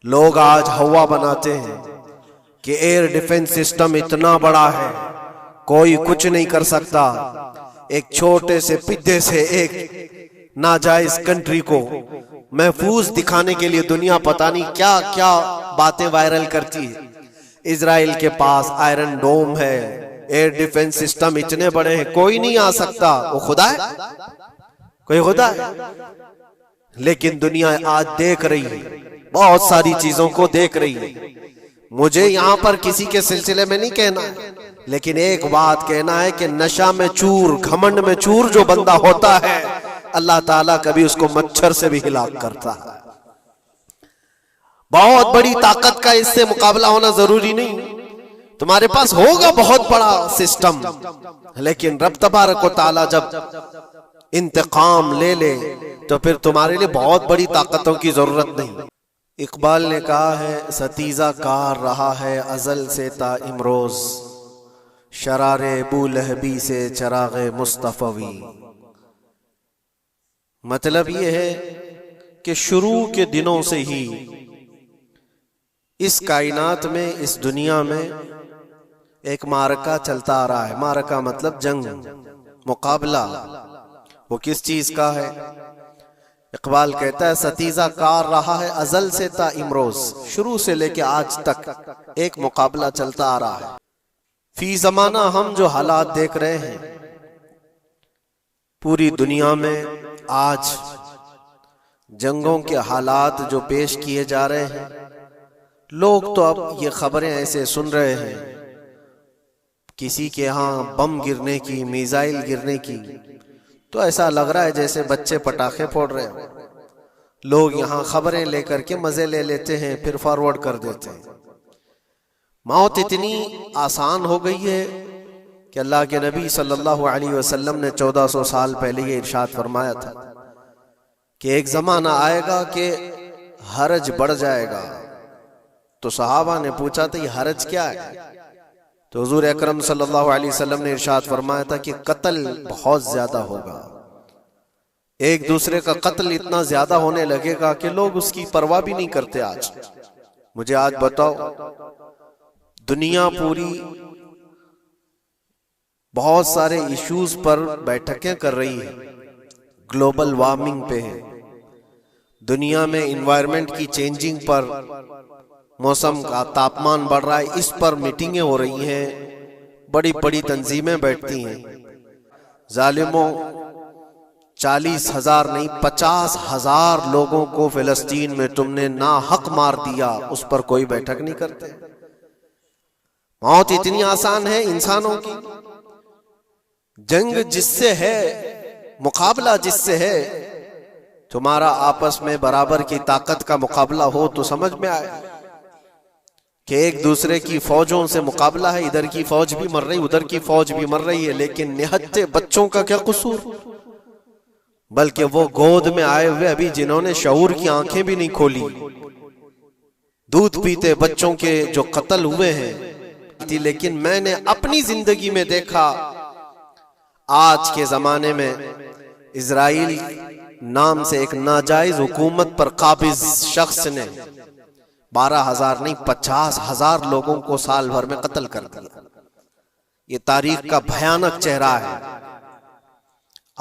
लोग आज हवा बनाते हैं कि एयर डिफेंस सिस्टम इतना बड़ा है कोई कुछ नहीं कर सकता। एक छोटे से पिद्दे से एक नाजायज कंट्री को महफूज दिखाने के लिए दुनिया पता नहीं क्या क्या बातें वायरल करती है। इजराइल के पास आयरन डोम है, एयर डिफेंस सिस्टम इतने बड़े हैं, कोई नहीं आ सकता। वो खुदा है? कोई खुदा है? लेकिन दुनिया आज देख रही है, बहुत सारी चीजों को देख रही है। मुझे यहां पर किसी के सिलसिले में नहीं कहना है, लेकिन एक बात कहना है कि नशा में चूर, घमंड में चूर जो बंदा होता है, अल्लाह ताला कभी उसको मच्छर से भी हिलाक करता है। बहुत बड़ी ताकत का इससे मुकाबला होना जरूरी नहीं। तुम्हारे पास होगा बहुत बड़ा सिस्टम, लेकिन रब तबारक व तआला जब इंतकाम ले ले तो फिर तुम्हारे लिए बहुत बड़ी ताकतों की जरूरत नहीं। इकबाल ने कहा है, सतीजा कार रहा है अजल से ता इमरोज, शरारे बूलहबी से चरागे मुस्तफवी। मतलब ये है कि शुरू के दिनों से ही इस कायनात में, इस दुनिया में एक मारका चलता आ रहा है। मारका मतलब जंग, मुकाबला। वो किस चीज का है? इकबाल कहता है, सतीजा कार रहा है अजल से ता इमरोज, शुरू से लेके आज तक एक मुकाबला चलता आ रहा है। फी जमाना हम जो हालात देख रहे हैं पूरी दुनिया में, आज जंगों के हालात जो पेश किए जा रहे हैं, लोग तो अब ये खबरें ऐसे सुन रहे हैं, किसी के यहाँ बम गिरने की, मिसाइल गिरने की, तो ऐसा लग रहा है जैसे बच्चे पटाखे फोड़ रहे हैं। लोग यहाँ खबरें लेकर के मजे ले लेते हैं, फिर फॉरवर्ड कर देते हैं। मौत इतनी आसान हो गई है कि अल्लाह के नबी सल्लल्लाहु अलैहि वसल्लम ने 1400 साल पहले ये इरशाद फरमाया था कि एक जमाना आएगा कि हरज बढ़ जाएगा। तो सहाबा ने पूछा था, ये हरज क्या है? तो हुजूर अकरम सल्लल्लाहु अलैहि वसल्लम ने इरशाद फरमाया था कि कत्ल बहुत ज्यादा होगा, एक दूसरे का कत्ल इतना ज्यादा होने लगेगा कि लोग उसकी परवाह भी नहीं करते। आज मुझे आज बताओ, दुनिया पूरी बहुत सारे इश्यूज पर बैठकें कर रही है, ग्लोबल वार्मिंग पे है, दुनिया में इन्वायरमेंट की चेंजिंग पर, मौसम का तापमान बढ़ रहा है, इस पर मीटिंगें हो रही हैं, बड़ी बड़ी तंजीमें बैठती हैं। जालिमों 40,000 नहीं 50,000 लोगों को फिलिस्तीन में तुमने ना हक मार दिया, उस पर कोई बैठक नहीं करते। मौत इतनी आसान है इंसानों की। जंग जिससे है, मुकाबला जिससे है, तुम्हारा आपस में बराबर की ताकत का मुकाबला हो तो समझ में आए कि एक दूसरे की फौजों से मुकाबला है, इधर की फौज भी मर रही, उधर की फौज भी मर रही है, लेकिन निहत्ते बच्चों का क्या कसूर? बल्कि वो गोद में आए हुए अभी जिन्होंने शऊर की आंखें भी नहीं खोली, दूध पीते बच्चों के जो कत्ल हुए हैं। लेकिन मैंने अपनी जिंदगी में देखा, आज के जमाने में इजराइल नाम से एक नाजायज हुकूमत पर काबिज शख्स ने 12,000 नहीं 50,000 लोगों को साल भर में कत्ल कर दिया। ये तारीख का भयानक चेहरा है।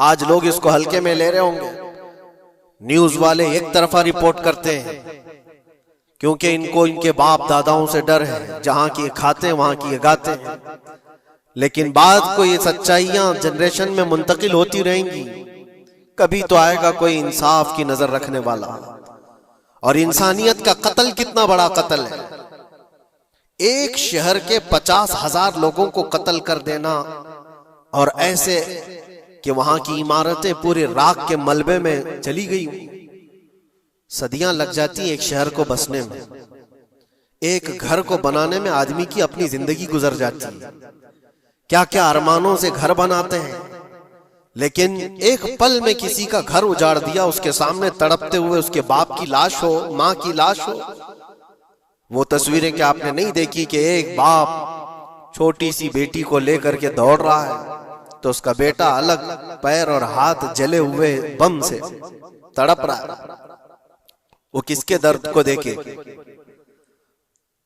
आज लोग इसको हल्के में ले रहे होंगे, न्यूज वाले एक तरफा रिपोर्ट करते हैं क्योंकि इनको इनके बाप दादाओं से डर है, जहां की खाते हैं वहां की गाते हैं। लेकिन बाद को ये सच्चाइयां जनरेशन में मुंतकिल होती रहेंगी, कभी तो आएगा कोई इंसाफ की नजर रखने वाला। और इंसानियत का कत्ल कितना बड़ा कत्ल है, एक शहर के 50,000 लोगों को कत्ल कर देना, और ऐसे कि वहां की इमारतें पूरे राख के मलबे में चली गई। सदियां लग जाती एक शहर को बसने में, एक घर को बनाने में आदमी की अपनी जिंदगी गुजर जाती है। क्या क्या अरमानों से घर बनाते हैं, लेकिन एक पल में किसी का घर उजाड़ दिया, उसके सामने तड़पते हुए उसके बाप की लाश हो, मां की लाश हो। वो तस्वीरें क्या आपने नहीं देखी कि एक बाप छोटी सी बेटी को लेकर के दौड़ रहा है, तो उसका बेटा अलग पैर और हाथ जले हुए बम से तड़प रहा है। वो किसके दर्द को देखे।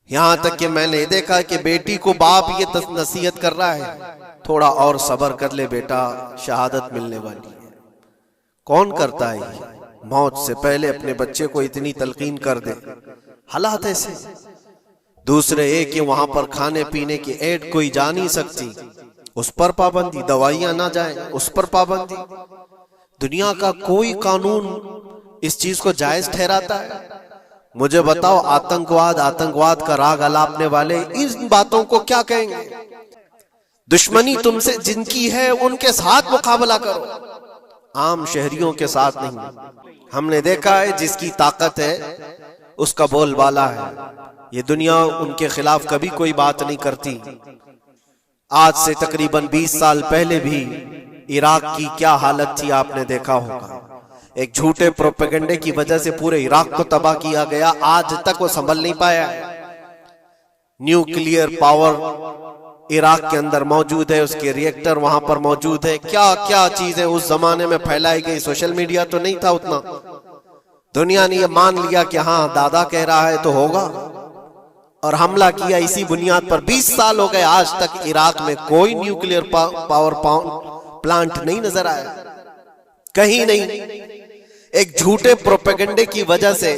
यहां तक कि मैंने देखा कि बेटी को बाप ये नसीहत कर रहा है, थोड़ा और सब्र कर ले बेटा, शहादत मिलने वाली है। कौन करता है ये? मौत से पहले अपने बच्चे को इतनी तलकीन कर दे। हालात ऐसे। दूसरे एक, वहां पर खाने पीने की ऐड कोई जा नहीं सकती, उस पर पाबंदी। दवाइयां ना जाए, उस पर पाबंदी। दुनिया का कोई कानून इस चीज को जायज ठहराता है? मुझे बताओ, आतंकवाद का राग अलापने वाले इन बातों को क्या कहेंगे? दुश्मनी तुमसे जिनकी है उनके साथ मुकाबला करो, आम शहरियों के साथ नहीं। हमने देखा है जिसकी ताकत है उसका बोलबाला है। ये दुनिया उनके खिलाफ कभी कोई बात नहीं करती। आज से तकरीबन 20 साल पहले भी इराक की क्या हालत थी आपने देखा होगा। एक झूठे प्रोपेगेंडे की वजह से पूरे इराक को तबाह किया गया। आज तक वो संभल नहीं पाया। न्यूक्लियर पावर इराक के अंदर मौजूद है, उसके रिएक्टर वहां पर मौजूद है। क्या क्या चीजें उस जमाने में फैलाई गई। सोशल मीडिया तो नहीं था उतना। दुनिया ने ये मान लिया कि हाँ दादा कह रहा है तो होगा, और हमला किया इसी बुनियाद पर। 20 साल हो गए, आज तक इराक में कोई न्यूक्लियर पावर प्लांट नहीं नजर आया, कहीं नहीं। एक झूठे प्रोपेगेंडे की वजह से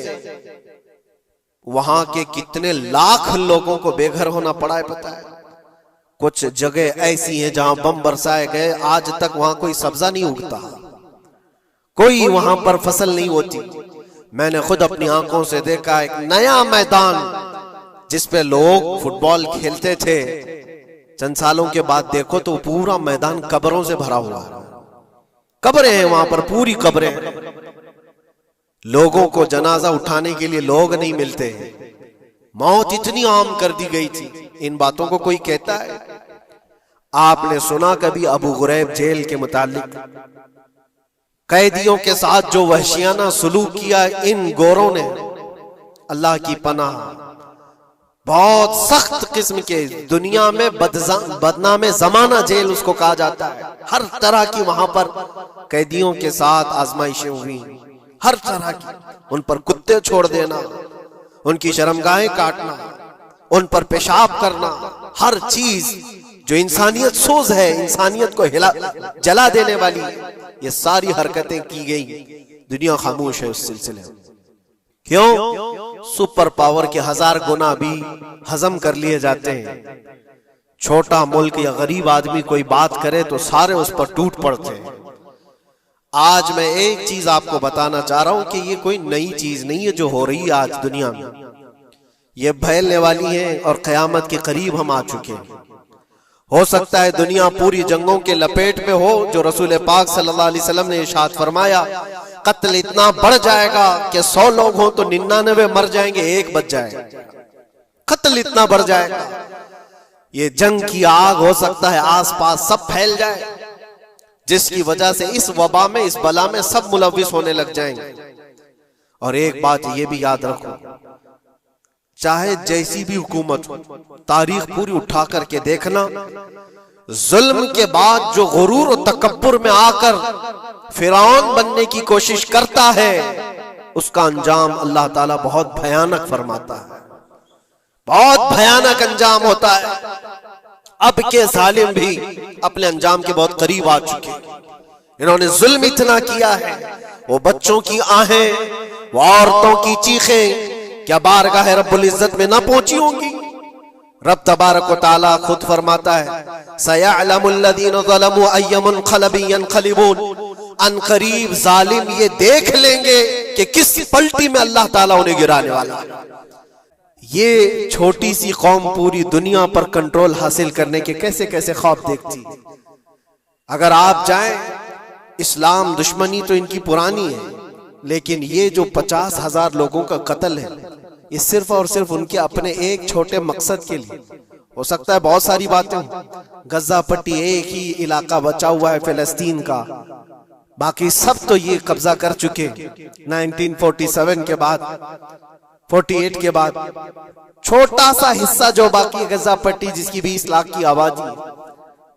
वहां के कितने लाख लोगों को बेघर होना पड़ा है पता है। कुछ जगह ऐसी हैं जहां बम बरसाए गए, आज तक वहां कोई सब्जा नहीं उगता, कोई वहां पर फसल नहीं होती। मैंने खुद अपनी आंखों से देखा एक नया मैदान जिसपे लोग फुटबॉल खेलते थे, चंद सालों के बाद देखो तो पूरा मैदान कब्रों से भरा हुआ है। कब्रें हैं वहां पर, पूरी कब्रें। लोगों को जनाजा उठाने के लिए लोग नहीं मिलते। मौत इतनी आम कर दी गई थी। इन बातों को कोई कहता है? आपने सुना कभी अबू गुरैब जेल के मुतालिक? कैदियों के साथ जो वहशियाना सुलूक किया इन गोरों ने, अल्लाह की पनाह, बहुत सख्त किस्म के। दुनिया में बदनामे जमाना जेल उसको कहा जाता है। हर तरह की वहां पर कैदियों के साथ आजमाइशें हुई, हर तरह की। उन पर कुत्ते छोड़ देना, उनकी शर्मगाहें काटना, उन पर पेशाब करना, हर चीज जो इंसानियत सोज है, इंसानियत को जला देने वाली, ये सारी हरकतें की गई। दुनिया खामोश है उस सिलसिले में। क्यों? सुपर पावर के 1000 गुना भी हजम कर लिए जाते हैं। छोटा मुल्क या गरीब आदमी कोई बात करे तो सारे उस पर टूट पड़ते हैं। आज मैं एक चीज आपको बताना चाह रहा हूं कि ये कोई नई चीज नहीं है जो हो रही है आज दुनिया में। ये फैलने वाली है और कयामत के करीब हम आ चुके हैं। हो सकता है दुनिया पूरी जंगों के लपेट में हो, जो रसूल पाक सल्लल्लाहु अलैहि वसल्लम ने इरशाद फरमाया, कत्ल इतना बढ़ जाएगा कि 100 लोग हों तो 99 मर जाएंगे, एक बच जाएगा। कत्ल इतना बढ़ जाएगा। ये जंग की आग हो सकता है आसपास सब फैल जाए, जिसकी वजह से इस वबा में, इस बला में सब मुलविस होने लग जाएंगे। और एक बात ये भी याद रखो, चाहे जैसी भी हुकूमत हो, तारीख पूरी उठा करके देखना, जुल्म के बाद जो गुरूर और तकब्बुर में आकर फिरौन बनने की कोशिश करता है, उसका अंजाम अल्लाह ताला बहुत भयानक फरमाता है। बहुत भयानक अंजाम होता है। अब के जालिम भी अपने अंजाम के बहुत करीब आ चुके हैं। इन्होंने जुल्म इतना किया है, वो बच्चों की आहें, वो औरतों की चीखें क्या बारगाह रब्बुल इज्जत में ना पहुंची होंगी? रब तबारक व तआला खुद फरमाता है, सयअलमुल लज़ीना ज़लमू अय्य मुनक़लिबिन यनक़लिबून। अनक़रीब जालिम ये देख लेंगे कि किस पलटी में अल्लाह ताला उन्हें गिराने वाला है। ये छोटी सी कौम पूरी दुनिया पर कंट्रोल हासिल करने के कैसे कैसे ख्वाब देखती। अगर आप जाएं, इस्लाम दुश्मनी तो इनकी पुरानी है, लेकिन ये जो 50,000 लोगों का कत्ल है, ये सिर्फ और सिर्फ उनके अपने एक छोटे मकसद के लिए। हो सकता है बहुत सारी बातें, गजा पट्टी एक ही इलाका बचा हुआ है फिलिस्तीन का, बाकी सब तो ये कब्जा कर चुके 1947 के बाद, 48 के बाद। छोटा सा हिस्सा जो बाकी गजा पट्टी, जिसकी 20 लाख की आबादी,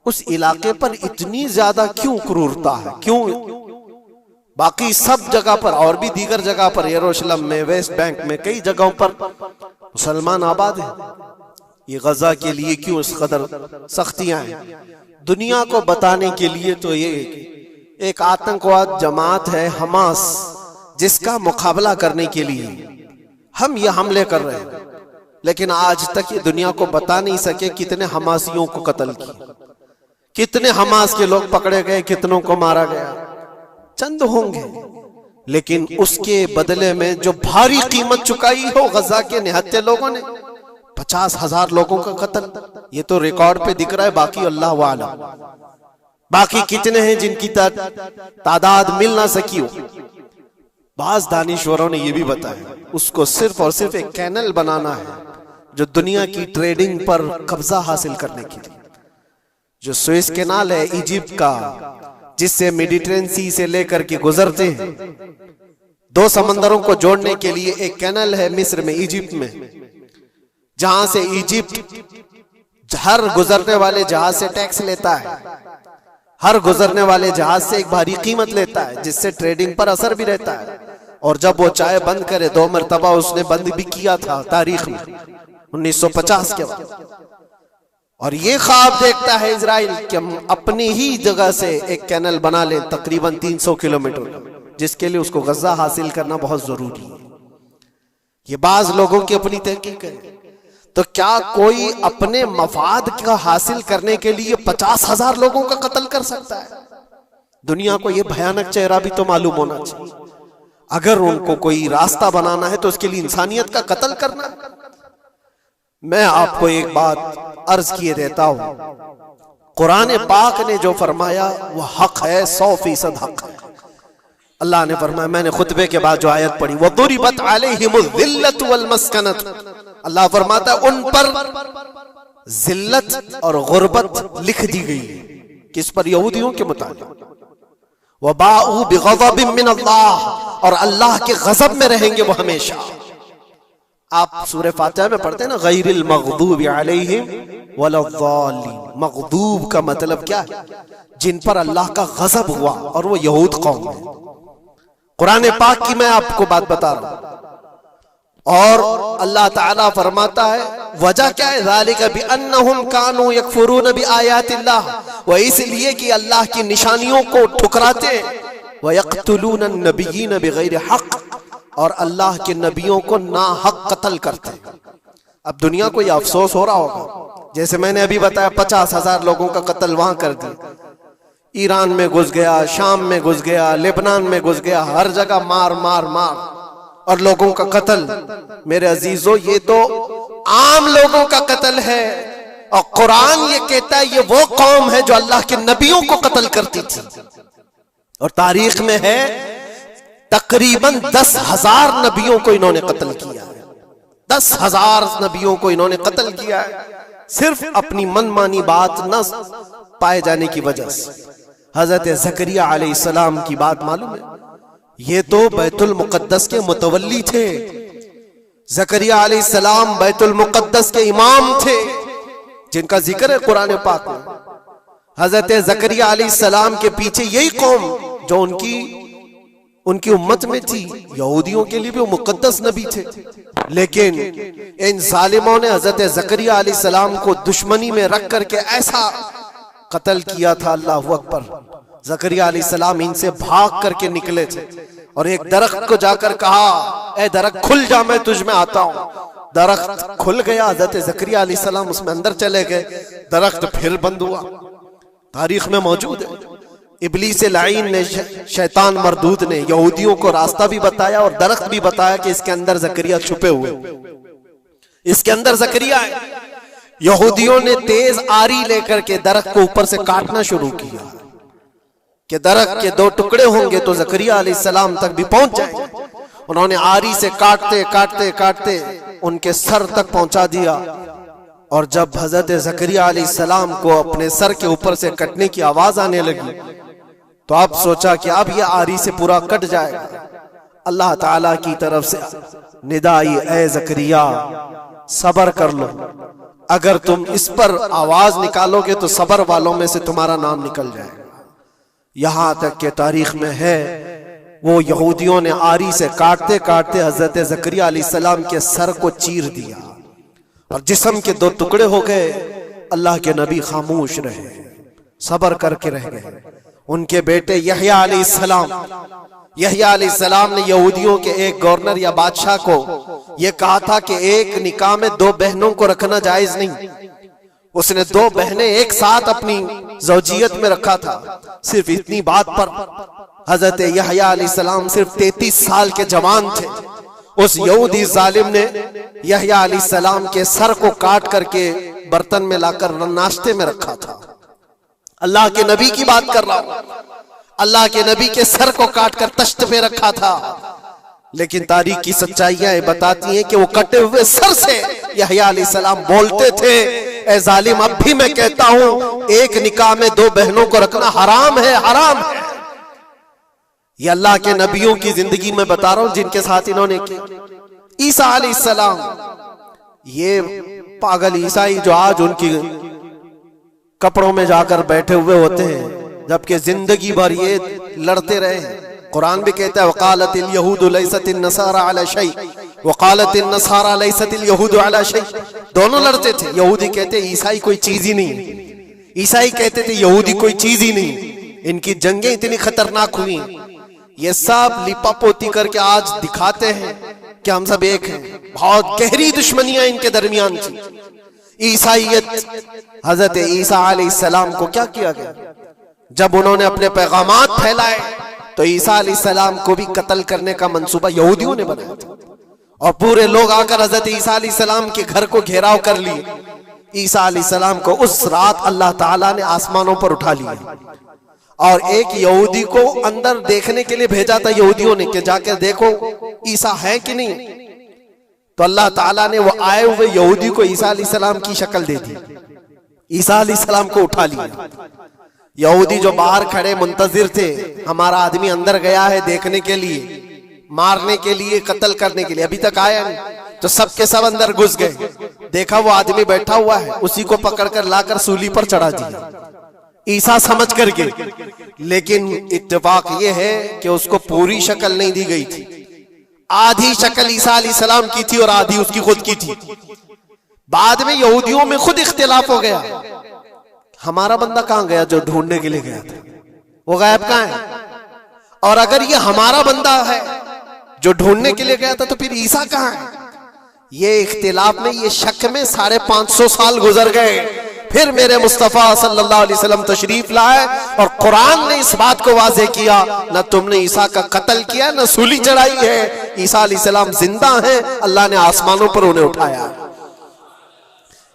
उस इलाके पर इतनी ज्यादा क्यों क्रूरता है? क्यों बाकी सब जगह पर और भी दीगर जगह पर, यरूशलेम में, वेस्ट बैंक में, कई जगहों पर मुसलमान आबाद हैं। ये गजा के लिए क्यों इस कदर सख्तियां हैं? दुनिया को बताने के लिए तो ये एक आतंकवाद जमात है हमास, जिसका मुकाबला करने के लिए हम ये हमले कर रहे हैं, लेकिन आज तक ये दुनिया को बता नहीं सके कितने हमासियों को कत्ल किया, कितने हमास के लोग पकड़े गए, कितनों को मारा गया, चंद होंगे। लेकिन उसके बदले में जो भारी कीमत चुकाई हो गजा के निहत्थे लोगों ने, 50,000 लोगों का कत्ल, ये तो रिकॉर्ड पे दिख रहा है, बाकी अल्लाह वालम। बाकी कितने हैं जिनकी तादाद मिल ना सकी हो। बाज दानिश्वरों ने यह भी बताया उसको सिर्फ और सिर्फ एक कैनल बनाना है जो दुनिया की ट्रेडिंग पर कब्जा हासिल करने के लिए। जो सुएज कैनाल है इजिप्ट का, जिससे मेडिटेरेनियन सी से लेकर के गुजरते हैं, 2 समंदरों को जोड़ने के लिए एक कैनल है मिस्र में, इजिप्ट में, जहां से इजिप्ट हर गुजरने वाले जहाज से टैक्स लेता है, हर गुजरने वाले जहाज से एक भारी कीमत लेता है, जिससे ट्रेडिंग पर असर भी रहता है। और जब वो चाहे बंद करे, 2 मरतबा उसने बंद भी किया था तारीख में 1950 के बाद। और ये ख्वाब देखता है इजराइल कि हम अपनी ही जगह से एक कैनल बना लें तकरीबन 300 किलोमीटर, जिसके लिए उसको गजा हासिल करना बहुत जरूरी है। ये बाज लोगों की अपनी तहकीक है। तो क्या कोई अपने मफाद का हासिल करने के लिए 50,000 लोगों का कत्ल कर सकता है? दुनिया को यह भयानक चेहरा भी तो मालूम होना चाहिए। अगर उनको कोई रास्ता बनाना है तो उसके लिए इंसानियत का कत्ल करना। मैं आपको एक बात अर्ज किए देता हूं, कुरान पाक ने जो फरमाया वह हक है, 100% हक है। अल्लाह ने फरमाया, मैंने खुतबे के बाद जो आयत पढ़ी, वदुरिबत अलैहिमुज़्ज़िल्लतु वल मस्कनत, अल्लाह फरमाता है उन पर जिल्लत और गुर्बत लिख दी गई है। किस पर? यहूदियों के मुताबिक। वबाउ बिग़ज़बिन मिन अल्लाह, और अल्लाह के गजब में रहेंगे वो हमेशा। आप सूरह फातिहा में पढ़ते हैं ना, गैरिल मग़दूबि अलैहिम वलद्दालिन। मग़दूब का मतलब क्या है? जिन पर अल्लाह का गजब हुआ, और वो यहूद कौम है। कुरान पाक की मैं आपको बात बता रहा हूं। और अल्लाह ताला फरमाता है वजह क्या है? ज़ालिका बिअन्नहुम कानू यकफुरून बिआयातिल्लाह, वह इसलिए कि अल्लाह की निशानियों को ठुकराते, व यक़्तुलून अन्नबिय्यीन बिग़ैरि हक़, और अल्लाह के नबियों को ना हक कत्ल करते। अब दुनिया को यह अफसोस हो रहा होगा, जैसे मैंने अभी बताया 50,000 लोगों का कत्ल वहां कर दिया, ईरान में घुस गया, शाम में घुस गया, लेबनान में घुस गया, हर जगह मार मार मार और लोगों का कत्ल। मेरे अजीजों, ये तो आम लोगों का कत्ल है। और कुरान ये कहता है ये वो कौम है जो अल्लाह के नबियों को कत्ल करती थी। और तारीख में है तकरीबन 10,000 नबियों को इन्होंने कत्ल किया है। 10,000 नबियों को इन्होंने कत्ल किया है, सिर्फ अपनी मनमानी बात न पाए जाने की वजह से। हजरत ज़करिया अलैहिस्सलाम की बात मालूम है? ये तो बैतुल मुक़द्दस के मुतवल्ली थे। ज़करिया अलैहिस्सलाम बैतुल मुक़द्दस के इमाम थे, जिनका जिक्र है कुरान पाक में। हजरत ज़करिया अलैहिस्सलाम के पीछे यही कौम जो उनकी उम्मत में थी, यहूदियों के लिए भी वो मुक़द्दस नबी थे। लेकिन इन जालिमों ने हजरत ज़करिया अलैहिस्सलाम को दुश्मनी में रख करके ऐसा कत्ल किया था, अल्लाहु अकबर। ज़करिया अलैहिस्सलाम इनसे भाग करके निकले थे और एक दरख्त को जाकर कहा, ए दरख्त खुल जा, मैं तुझ में आता हूं। दरख्त खुल गया, हजरत ज़करिया अलैहिस्सलाम उसमें अंदर चले गए, दरख्त फिर बंद हुआ। तारीख में मौजूद है। इब्लीस लाइन ने, शैतान मरदूद ने यहूदियों को रास्ता भी बताया और दरख्त भी बताया कि इसके अंदर ज़करिया छुपे हुए, इसके अंदर ज़करिया है। यहूदियों ने तेज आरी लेकर के दरख्त को ऊपर से काटना शुरू किया कि दरख्त के 2 टुकड़े होंगे तो ज़करिया अलैहिस्सलाम तक भी पहुंच जाएंगे। उन्होंने आरी से काटते काटते काटते उनके सर तक पहुंचा दिया। और जब हजरत ज़करिया अलैहिस्सलाम को अपने सर के ऊपर से कटने की आवाज आने लगी तो अब सोचा कि अब ये आरी से पूरा कट जाएगा। अल्लाह ताला की तरफ से निदा आई, ए ज़करिया सब्र कर लो, अगर तुम इस पर आवाज निकालोगे तो सब्र वालों में से तुम्हारा नाम निकल जाएगा। यहां तक के तारीख में है वो यहूदियों ने आरी से काटते काटते हजरत ज़करिया अलैहिस्सलाम के सर को चीर दिया और जिस्म के दो टुकड़े हो गए। अल्लाह के नबी खामोश रहे, सब्र करके रह गए। उनके बेटे यहया अलैहिस्सलाम ने यहूदियों के एक गवर्नर या बादशाह को यह कहा था कि एक निकाह में दो बहनों को रखना जायज नहीं। उसने दो बहनें एक साथ अपनी ज़ौजियत में रखा था। सिर्फ इतनी बात पर हजरत यहया अलैहिस्सलाम सिर्फ 33 साल के जवान थे। उस यहूदी जालिम ने यहया अलैहिस्सलाम के सर को काट करके बर्तन में लाकर नाश्ते में रखा था। अल्लाह के नबी की बात कर रहा हूं। अल्लाह के नबी के सर को काट कर तश्त पे रखा था। लेकिन तारीख की सच्चाइयां बताती हैं कि वो कटे हुए सर से यहया अलैहिस्सलाम बोलते थे, ए जालिम, अब भी मैं कहता हूं एक निकाह में दो बहनों को रखना हराम है, हराम है। ये अल्लाह के नबियों की जिंदगी में बता रहा हूं जिनके साथ इन्होंने की। ईसा अलैहिस्सलाम, ये पागल ईसाई जो आज उनकी कपड़ों में जाकर बैठे हुए होते हैं, जबकि जिंदगी भर ये लड़ते रहे हैं। कुरान भी कहता है वकालतिल यहूदु लैसतिन नसारा अला शै वकालतिन नसारा लैसतिल यहूदु अला शै। दोनों लड़ते थे। यहूदी कहते ईसाई कोई चीज ही नहीं, ईसाई कहते थे यहूदी कोई चीज ही नहीं। इनकी जंगें इतनी खतरनाक हुई। ये सब लिपापोती करके आज दिखाते हैं कि हम सब एक हैं। बहुत गहरी दुश्मनियां इनके दरमियान थी। ईसाइयत, हजरत ईसा अलैहिस्सलाम को क्या किया गया? जब उन्होंने अपने पैगामात फैलाए तो ईसा अलैहिस्सलाम को भी कत्ल करने का मंसूबा यहूदियों ने बनाया था और पूरे लोग आकर हजरत ईसा अलैहिस्सलाम के घर को घेराव कर लिए। ईसा अलैहिस्सलाम को उस रात अल्लाह ताला ने आसमानों पर उठा लिया और एक यहूदी को अंदर देखने के लिए भेजा था यहूदियों ने कि जाकर देखो ईसा है कि नहीं। तो अल्लाह ताला ने वो आए हुए यहूदी को ईसा अलैहिस्सलाम की शक्ल दे दी। ईसा अलैहिस्सलाम को उठा लिया। यहूदी जो बाहर खड़े मुंतजिर थे, हमारा आदमी अंदर गया है देखने के लिए, मारने के लिए, कत्ल करने के लिए, अभी तक आया नहीं। तो सब के सब अंदर घुस गए। देखा वो आदमी बैठा हुआ है, उसी को पकड़कर लाकर सूली पर चढ़ा दिया ईसा समझ करके। लेकिन इत्तेफाक ये है कि उसको पूरी शक्ल नहीं दी गई थी। आधी शक्ल ईसा अलैहिस्सलाम की थी और आधी उसकी खुद की थी। बाद में यहूदियों में खुद इख्तिलाफ हो गया। हमारा बंदा कहां गया जो ढूंढने के लिए गया था? वो गायब कहां है? और अगर ये हमारा बंदा है जो ढूंढने के लिए गया था तो फिर ईसा कहां है? ये इख्तिलाफ में, ये शक में 550 साल गुजर गए। फिर मेरे मुस्तफा सल्लल्लाहु अलैहि वसल्लम तशरीफ लाए और कुरान ने इस बात को वाज़ेह किया, न तुमने ईसा का कत्ल किया, न सूली चढ़ाई है। ईसा अलैहिस्सलाम जिंदा है, अल्लाह ने आसमानों पर उन्हें उठाया।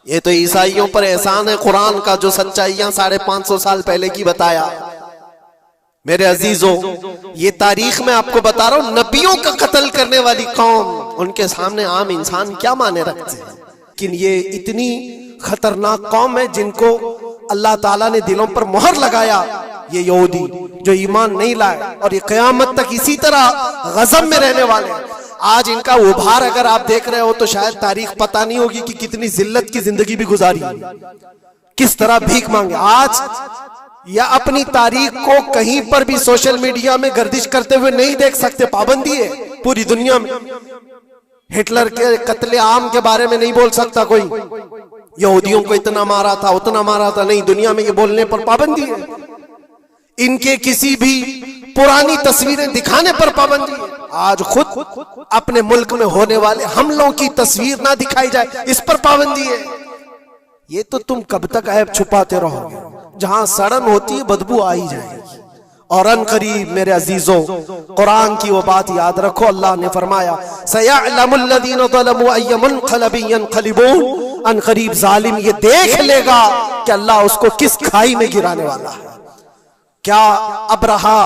ये तो ईसाइयों पर एहसान है कुरान का, जो सच्चाइयां 550 साल पहले की बताया। मेरे अजीजों, ये तारीख में आपको बता रहा हूं, नबियों का कत्ल करने वाली कौम, उनके सामने आम इंसान क्या माने रखते हैं। लेकिन ये इतनी खतरनाक कौम है जिनको अल्लाह ताला ने दिलों पर मोहर लगाया। ये यहूदी जो ईमान नहीं लाए और ये क़यामत तक इसी तरह गज़ब में रहने वाले हैं। आज इनका उभार अगर आप देख रहे हो तो शायद तारीख पता नहीं होगी कि कितनी जिल्लत की जिंदगी भी गुजारी, किस तरह भीख मांगे। आज या अपनी तारीख को कहीं पर भी सोशल मीडिया में गर्दिश करते हुए नहीं देख सकते, पाबंदी है पूरी दुनिया में। हिटलर के कत्ले आम के बारे में नहीं बोल सकता कोई, यहूदियों को इतना मारा था, उतना मारा था, नहीं, दुनिया में ये बोलने पर पाबंदी है। इनके किसी भी पुरानी तस्वीरें दिखाने पर पाबंदी है। आज खुद अपने मुल्क में होने वाले हमलों की तस्वीर ना दिखाई जाए, इस पर पाबंदी है। ये तो तुम कब तक ऐब छुपाते रहोगे? जहां सड़न होती है बदबू आ ही जाएगी। और अन करीब मेरे अजीजों, कुरान की वो बात याद रखो, अल्लाह ने फरमाया सयअलमुल लज़ीना ज़लमू अय्य मुनक़लबिन यनक़लिबून। अन करीब जालिम ये देख लेगा कि अल्लाह उसको किस खाई में गिराने वाला है। क्या अबरहा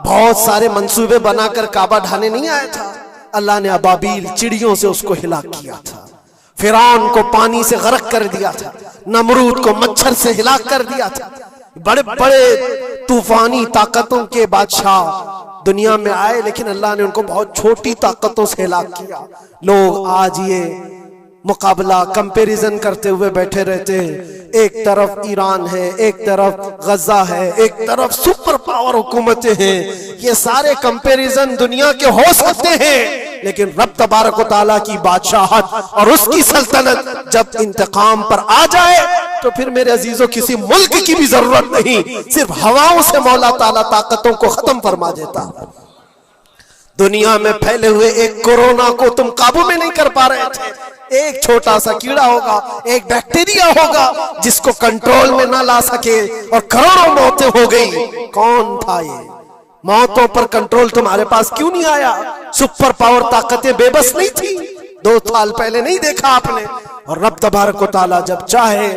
बहुत सारे मंसूबे बनाकर काबा ढाने नहीं आया था? अल्लाह ने अबाबील चिड़ियों से उसको हिलाक किया था, फिरौन को पानी से गर्क कर दिया था, नमरूद को मच्छर से हिलाक कर दिया था। बड़े बड़े तूफानी ताकतों के बादशाह दुनिया में आए, लेकिन अल्लाह ने उनको बहुत छोटी ताकतों से हिलाक किया। लोग आज ये मुकाबला कंपैरिजन करते हुए बैठे रहते हैं। एक तरफ ईरान है, एक तरफ गजा है, एक तरफ सुपर पावर हुकूमतें हैं। ये सारे कंपैरिजन दुनिया के हो सकते हैं, लेकिन रब तबारक व तआला की बादशाहत और उसकी सल्तनत जब इंतकाम पर आ जाए तो फिर मेरे अजीजों किसी मुल्क की भी जरूरत नहीं, सिर्फ हवाओं से मौला ताला ताकतों को खत्म फरमा देता। दुनिया में फैले हुए एक कोरोना को तुम काबू में नहीं कर पा रहे थे। एक छोटा सा कीड़ा होगा, एक बैक्टीरिया होगा जिसको कंट्रोल में ना ला सके और करोड़ों मौतें हो गई। कौन था ये? मौतों पर कंट्रोल तुम्हारे पास क्यों नहीं आया? सुपर पावर ताकतें बेबस नहीं थी? 2 साल पहले नहीं देखा आपने? और रब तबारक व तआला जब चाहे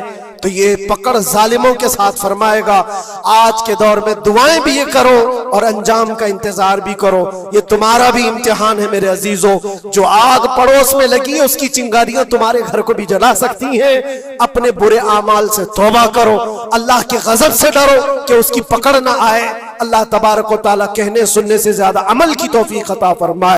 तो ये पकड़ जालिमों के साथ फरमाएगा। आज के दौर में दुआएं भी ये करो और अंजाम का इंतजार भी करो। ये तुम्हारा भी इम्तिहान है मेरे अजीजों। जो आग पड़ोस में लगी है उसकी चिंगारियां तुम्हारे घर को भी जला सकती हैं। अपने बुरे आमाल से तौबा करो, अल्लाह के गजब से डरो कि उसकी पकड़ ना आए। अल्लाह तबारक व तआला कहने सुनने से ज्यादा अमल की तौफीक अता फरमाए।